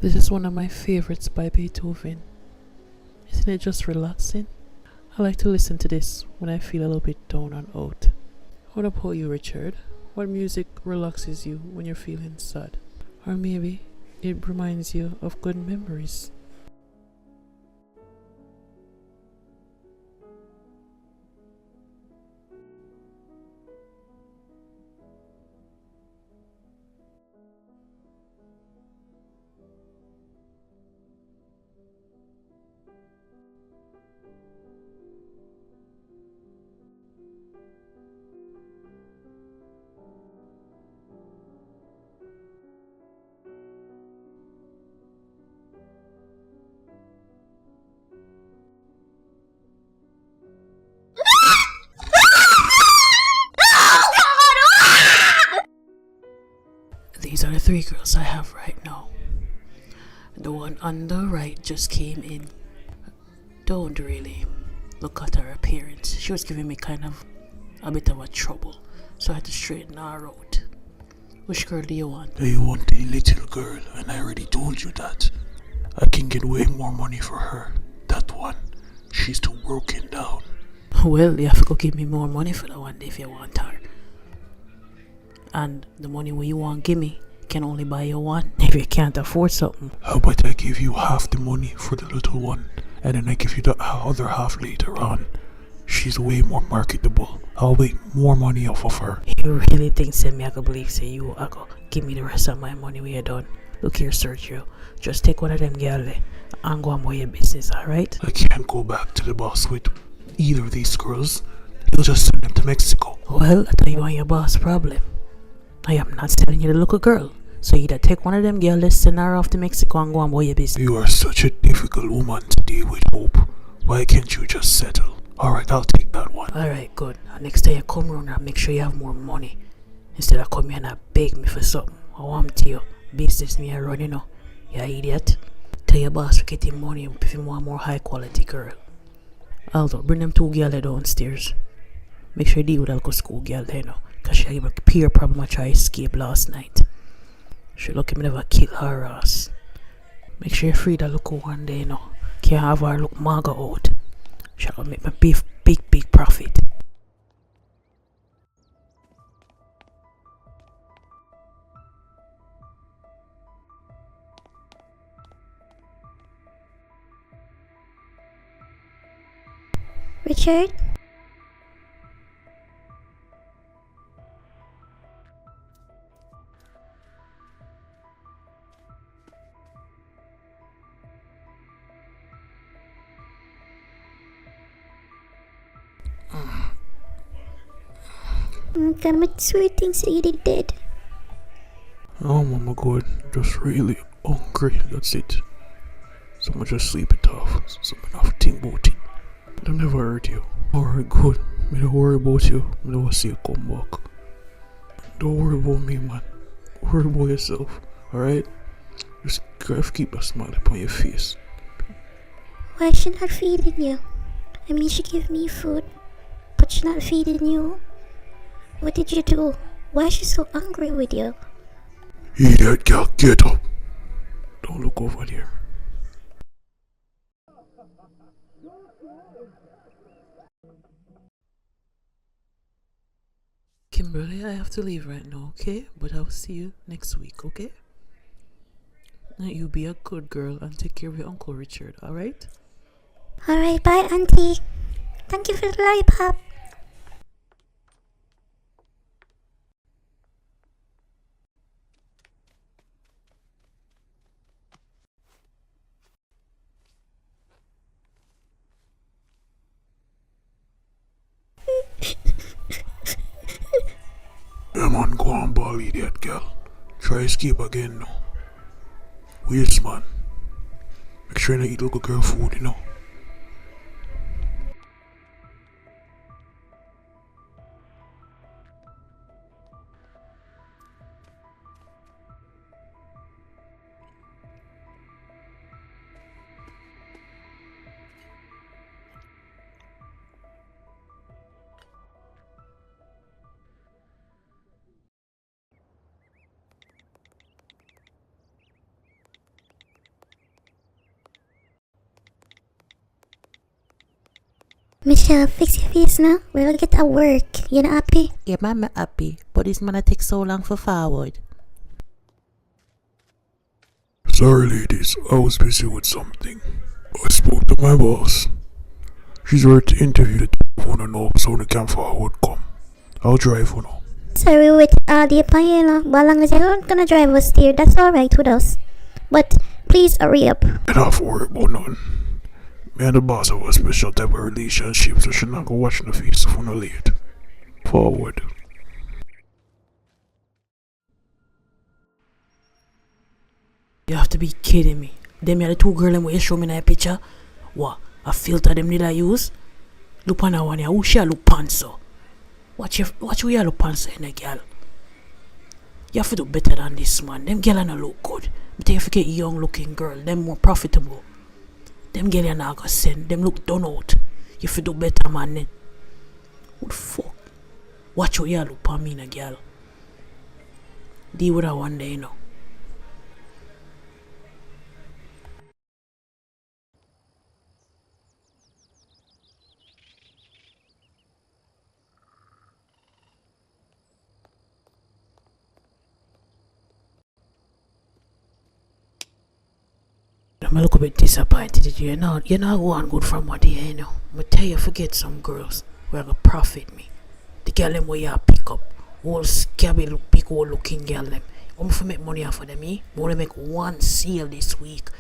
This is one of my favorites by Beethoven. Isn't it just relaxing? I like to listen to this when I feel a little bit down and out. What about you, Richard? What music relaxes you when you're feeling sad? Or maybe it reminds you of good memories? These are the three girls I have right now. The one on the right just came in. Don't really look at her appearance. She was giving me kind of a bit of a trouble, so I had to straighten her out. Which girl do you want? I want a little girl, and I already told you that. I can get way more money for her. That one, she's too broken down. Well, you have to go give me more money for that one if you want her. And the money where you want give me can only buy you one if you can't afford something. How about I give you half the money for the little one, and then I give you the other half later on? She's way more marketable. I'll make more money off of her. You really think send me I could believe say you I go give me the rest of my money when you're done? Look here, Sergio. Just take one of them girls and go on with your business, alright? I can't go back to the boss with either of these girls. He'll just send them to Mexico. Well, I tell you want your boss problem. I am not selling you the little girl. So either take one of them girls, send her off to Mexico and go on with your business. You are such a difficult woman to deal with, Hope. Why can't you just settle? Alright, I'll take that one. Alright, good. Next time you come around and make sure you have more money. Instead of coming and beg me for something. I want to you. Business me a run, you know. You idiot. Tell your boss to get him money if you want more high quality girl. Also, bring them two girls downstairs. Make sure you deal with that little school girl there, you know. Cause she had a peer problem I tried to escape last night. She lucky me never kill her ass. Make sure you free that little one day, you know. Can't have her look maga out. Shall make my big profit. Richard? Come with sweet things that you did. Oh, Mama God, just really hungry. That's it. Someone just sleep it off. Someone have to think about it. I never hurt you. Alright, good. Me don't worry about you. Me don't see you come back. Don't worry about me, man. Worry about yourself. Alright? Just keep a smile upon your face. Why is she not feeding you? I mean, she gave me food, but she's not feeding you. What did you do? Why is she so angry with you? Idiot girl, get up. Don't look over there. Kimberly, I have to leave right now, okay? But I'll see you next week, okay? Now you be a good girl and take care of your Uncle Richard, alright? Alright, bye, Auntie. Thank you for the lollipop. Yeah, man, go on, ball, idiot girl. Try escape again, no. Waste, man. Make sure you don't eat little girl food, you know. Michelle, fix your face now. We'll get at work. You not happy? Yeah, man, me happy. But this man take so long for forward. Sorry, ladies, I was busy with something. I spoke to my boss. She's ready to interview the one and know so the camp forward come. I'll drive for now. Sorry, we waited all day for you, know. But long as you're not gonna drive us there, that's alright with us. But please hurry up. I don't have to worry about nothing. Me and the boss have a special type of relationship, so she's not gonna watch the face if we're not late. Forward. You have to be kidding me. Them are the two girls where you show me in that picture. What? A filter them need I use? Look on that one here. Who she a look pan so? Watch who you look pan so in a girl. You have to do better than this man. Them girls are not look good. But if you get young looking girl, them more profitable. Them girls are not gonna send. Them look done out. You have to do better, man. Then. What the fuck? Watch how you look pan me in a girl. Deal with that one day, you know. I'm a little bit disappointed. You're not going good from what you know. I tell you, forget some girls who are gonna profit me. The girl them where you pick up, all scabby look, big old looking girl them. I'm for make money off of them, eh? I'm gonna make one sale this week.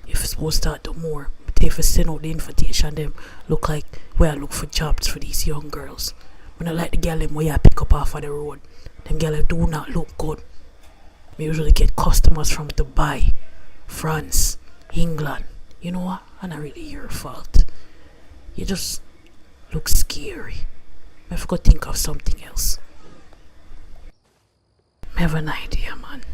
If it's supposed to start to more, I tell you, if I send out the invitation, them look like where I look for jobs for these young girls. When I like the girl them where you pick up off of the road, them girls do not look good. I usually get customers from Dubai, France, England. You know what? And not really your fault. You just look scary. I forgot to think of something else. I have an idea, man.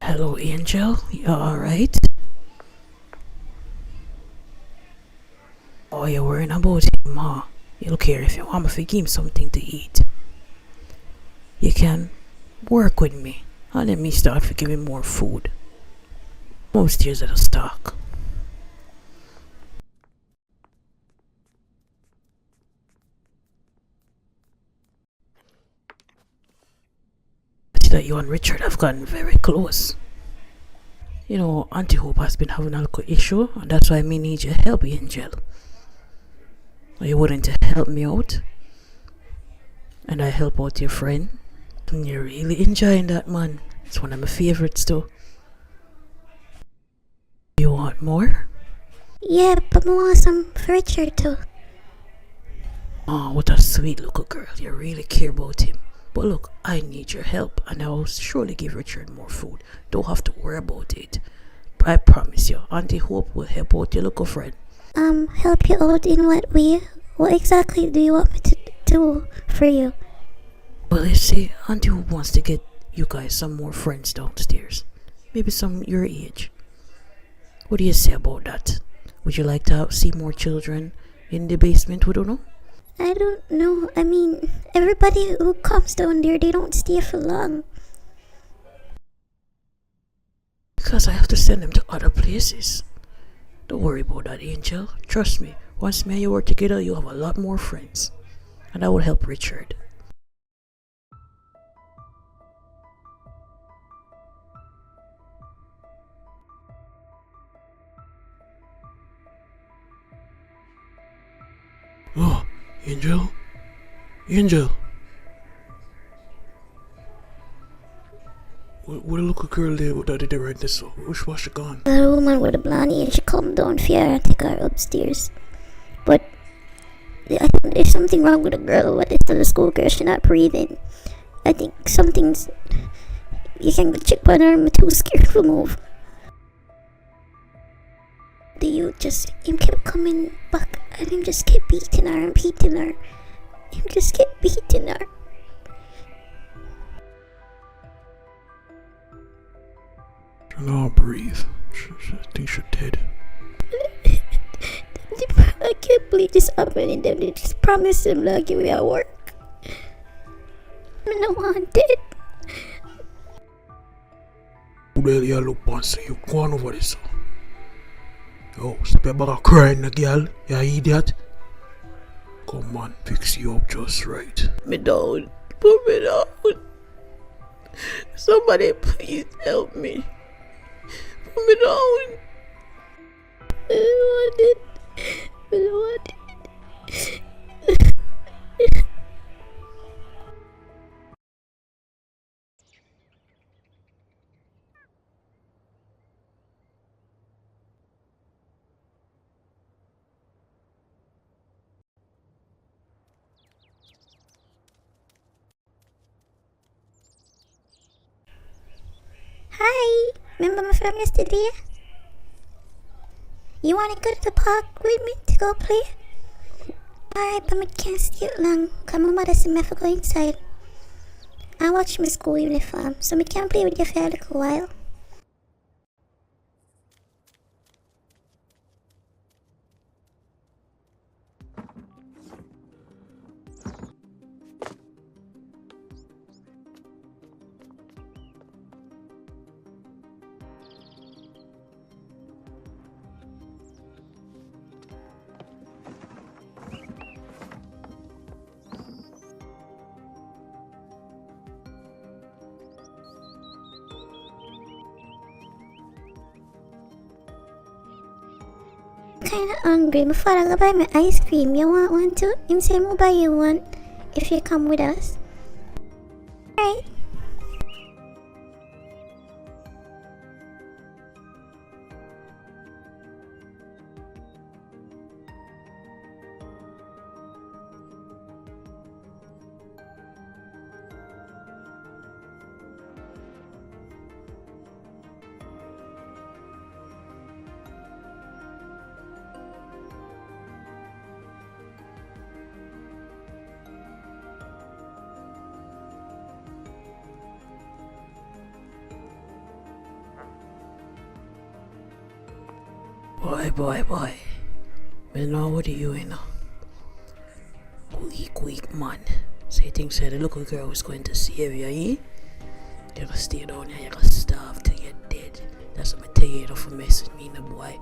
Hello, Angel. You alright? Oh, you're worrying about him, huh? You look here, if you want me to give him something to eat, you can work with me and let me start to give him more food. Most years at a stock. I see that you and Richard have gotten very close. You know, Auntie Hope has been having a little issue, and that's why I need your help, Angel. Are you willing to help me out? And I help out your friend. And you're really enjoying that, man. It's one of my favorites too. You want more? Yeah, but I want some for Richard too. Oh, what a sweet little girl. You really care about him. But look, I need your help, and I'll surely give Richard more food. Don't have to worry about it. I promise you, Auntie Hope will help out your little friend. Help you out in what way? What exactly do you want me to do for you? Well, let's say Auntie Hope wants to get you guys some more friends downstairs. Maybe some your age. What do you say about that? Would you like to see more children in the basement? We don't know. I don't know. I mean, everybody who comes down there, they don't stay for long. Because I have to send them to other places. Don't worry about that, Angel. Trust me, once me and you work together, you'll have a lot more friends. And that will help Richard. Oh, Angel? Angel? What a little girl there that did right this so? Which was she gone? The woman with the blonde hair, she come down here and take her upstairs. But I think there's something wrong with the girl. What is the school girl? She's not breathing. I think something's... You can go check on her. I'm too scared to move. The youth just... Him kept coming back and him just kept beating her and beating her. Him just kept beating her. She cannot breathe. I think she's dead. believe this happening. Them they just promise him like give me a work. I don't want it. Who the hell you look and say you go on over this? Yo, stop your back crying, girl. You idiot. Come on, fix you up just right. Me down. Put me down. Somebody please help me. Put me down. I don't want it. I don't want it. Hi, remember my friend yesterday? You wanna go to the park with me to go play? Alright, but I can't stay long, cause my mother said me have to go inside. I watch my school uniform, so I can't play with you for a little while. Kinda hungry. My father go buy me ice cream. You want one too? Him say we'll buy you one if you come with us. Alright. Boy. Me know what you in now. Quick, man. So you think the little girl was going to save you, eh? You're gonna stay down here, you're gonna starve till you're dead. That's what I tell you, for messing me, no boy.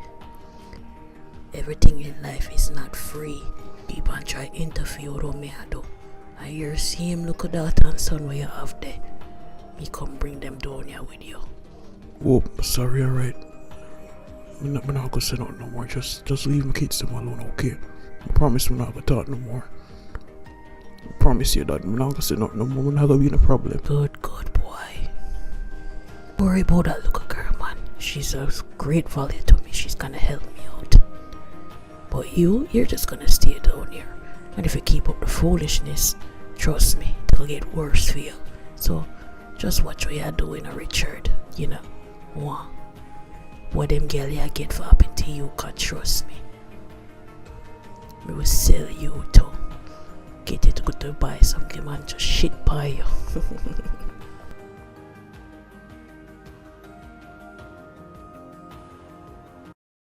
Everything in life is not free. People try to interfere with me, I do. I hear same look at that and son where you have there. Me come bring them down here with you. Oh, sorry, alright. I'm not gonna say nothing no more. Just leave my kids them alone, okay? I promise I'm not gonna talk no more. I promise you that I'm not gonna say nothing no more. I'm not gonna be in a problem. Good boy. Don't worry about that little girl, man. She's a great value to me. She's gonna help me out. But you're just gonna stay down here. And if you keep up the foolishness, trust me, it'll get worse for you. So just watch what you're doing, Richard. You know, what them girl you get for happen to you, can trust me. We will sell you to get it to go to buy something, man, just shit by you.